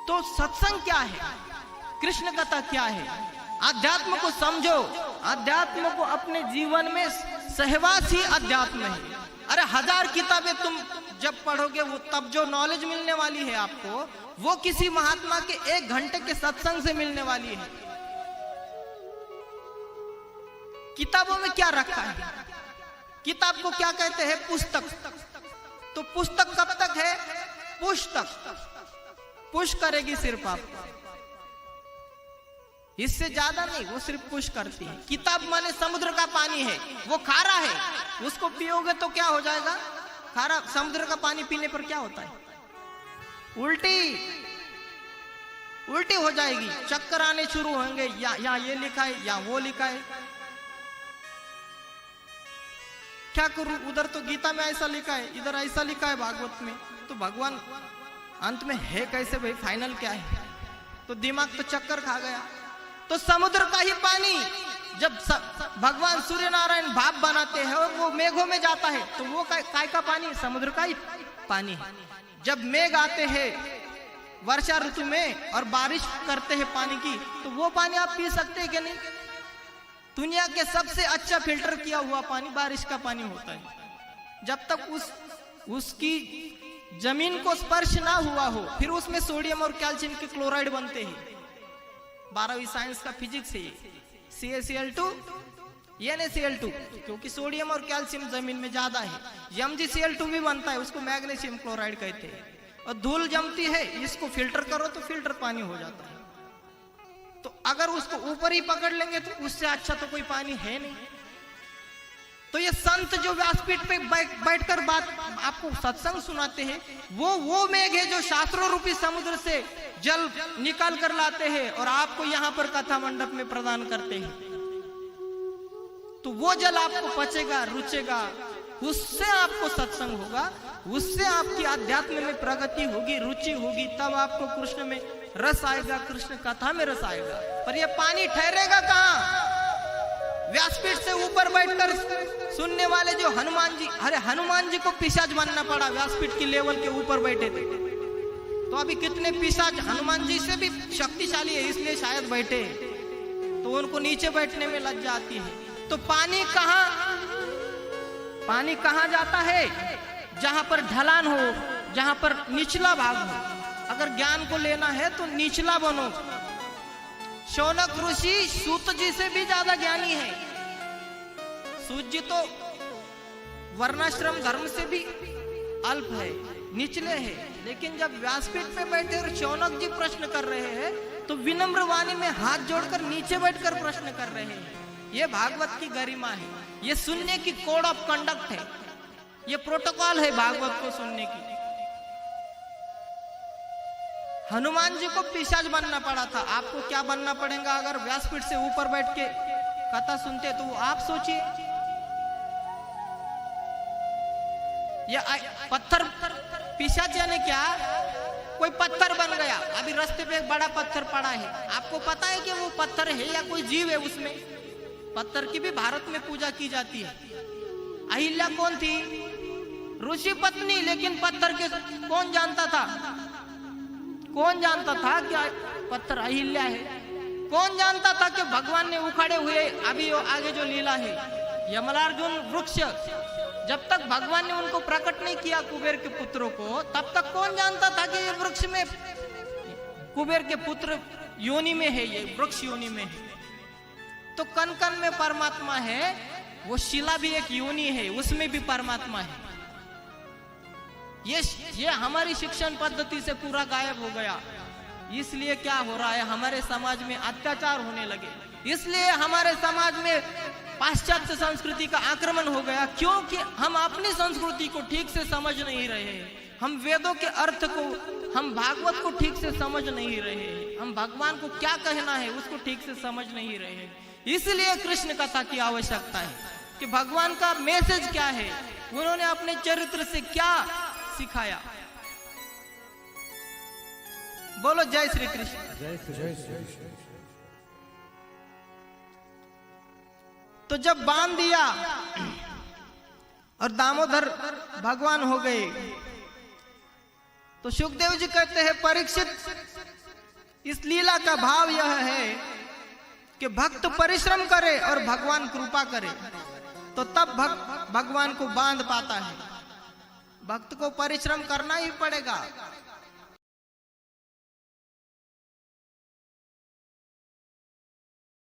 तो सत्संग क्या है, कृष्ण कथा क्या है? आध्यात्म को समझो, आध्यात्म को अपने जीवन में सहवास ही अध्यात्म है। अरे 1000 किताबें तुम जब पढ़ोगे वो तब जो नॉलेज मिलने वाली है आपको, वो किसी महात्मा के 1 घंटे के सत्संग से मिलने वाली है। किताबों में क्या रखा है? किताब को क्या कहते हैं? पुस्तक। तो पुस्तक कब तक है? पुस्तक पुश करेगी सिर्फ आपको, इससे ज्यादा नहीं, वो सिर्फ पुश करती है। किताब माने समुद्र का पानी है, वो खारा है, उसको पियोगे तो क्या हो जाएगा? खारा। समुद्र का पानी पीने पर क्या होता है? उल्टी हो जाएगी, चक्कर आने शुरू होंगे। या ये लिखा है या वो लिखा है, क्या करूं? उधर तो गीता में ऐसा लिखा है, इधर ऐसा लिखा है भागवत में, तो भगवान अंत में है कैसे भाई? फाइनल क्या है? तो दिमाग तो चक्कर खा गया। तो समुद्र का ही पानी जब भगवान सूर्य नारायण भाप बनाते हैं और वो मेघों में जाता है, तो वो काय का पानी? समुद्र का ही पानी है। जब मेघ आते हैं वर्षा ऋतु में और बारिश करते हैं पानी की, तो वो पानी आप पी सकते हैं कि नहीं? दुनिया के सबसे अच्छा फिल्टर किया हुआ पानी बारिश का पानी होता है। जब तक उसकी जमीन को स्पर्श ना हुआ हो, फिर उसमें सोडियम और कैल्शियम के क्लोराइड बनते हैं। 12वीं साइंस का फिजिक्स है CaCl2 NaCl2, क्योंकि सोडियम और कैल्शियम जमीन में ज्यादा है। MgCl2 भी बनता है, उसको मैग्नीशियम क्लोराइड कहते हैं। और धूल जमती है, इसको फिल्टर करो तो फिल्टर पानी हो जाता है। तो अगर उसको ऊपर ही पकड़ लेंगे तो उससे अच्छा तो कोई पानी है नहीं। तो ये संत जो व्यासपीठ पे बैठकर बात आपको सत्संग सुनाते हैं, वो मेघ है जो शास्त्रों रूपी समुद्र से जल निकाल कर लाते हैं और आपको यहाँ पर कथा मंडप में प्रदान करते हैं। तो वो जल आपको पचेगा, रुचेगा, उससे आपको सत्संग होगा, उससे आपकी अध्यात्म में प्रगति होगी, रुचि होगी, तब आपको कृष्ण में रस आएगा, कृष्ण कथा में रस आएगा। पर ये पानी ठहरेगा कहाँ? व्यासपीठ से ऊपर बैठकर सुनने वाले जो हनुमान जी, अरे हनुमान जी को पिशाच बनना पड़ा, व्यासपीठ की लेवल के ऊपर बैठे थे। तो अभी कितने पिशाच हनुमान जी से भी शक्तिशाली है, इसलिए शायद बैठे, तो उनको नीचे बैठने में लज्जा आती है। तो पानी कहाँ जाता है? जहां पर ढलान हो, जहां पर निचला भाग हो। अगर ज्ञान को लेना है तो निचला बनो। शौनक ऋषि सूत जी से भी ज्यादा ज्ञानी है। सूत जी तो वर्णाश्रम धर्म से भी अल्प है, निचले हैं। लेकिन जब व्यासपीठ पे बैठे और शौनक जी प्रश्न कर रहे हैं, तो विनम्र वाणी में हाथ जोड़कर नीचे बैठकर प्रश्न कर रहे हैं। ये भागवत की गरिमा है, ये सुनने की कोड ऑफ कंडक्ट है, ये प्रोटोकॉल है भागवत को सुनने की। हनुमान जी को पिशाच बनना पड़ा था, आपको क्या बनना पड़ेगा अगर व्यासपीठ से ऊपर बैठ के कथा सुनते? तो आप सोचिए, ये पत्थर पिशाच यानी क्या? कोई पत्थर बन गया, अभी रास्ते पे एक बड़ा पत्थर पड़ा है, आपको पता है कि वो पत्थर है या कोई जीव है उसमें? पत्थर की भी भारत में पूजा की जाती है। अहिल्या कौन थी? ऋषि पत्नी, लेकिन पत्थर के कौन जानता था? कौन जानता था कि पत्थर अहिल्या है? कौन जानता था कि भगवान ने उखाड़े हुए अभी आगे जो लीला है यमलार्जुन वृक्ष, जब तक भगवान ने उनको प्रकट नहीं किया कुबेर के पुत्रों को, तब तक कौन जानता था कि ये वृक्ष में कुबेर के पुत्र योनि में है, ये वृक्ष योनि में है। तो कण कण में परमात्मा है, वो शिला भी एक योनि है, उसमें भी परमात्मा है। ये हमारी शिक्षण पद्धति से पूरा गायब हो गया। इसलिए क्या हो रहा है, हमारे समाज में अत्याचार होने लगे, इसलिए हमारे समाज में पाश्चात्य संस्कृति का आक्रमण हो गया, क्योंकि हम अपनी संस्कृति को ठीक से समझ नहीं रहे हैं। हम वेदों के अर्थ को, हम भागवत को ठीक से समझ नहीं रहे हैं, हम भगवान को क्या कहना है उसको ठीक से समझ नहीं रहे हैं। इसलिए कृष्ण कथा की आवश्यकता है कि भगवान का मैसेज क्या है, उन्होंने अपने चरित्र से क्या सिखाया। बोलो जय श्री कृष्ण। जय श्री कृष्ण। तो जब बांध दिया और दामोदर भगवान हो गए, तो सुखदेव जी कहते हैं परीक्षित इस लीला का भाव यह है कि भक्त परिश्रम करे और भगवान कृपा करे, तो तब भगवान को बांध पाता है। भक्त को परिश्रम करना ही पड़ेगा।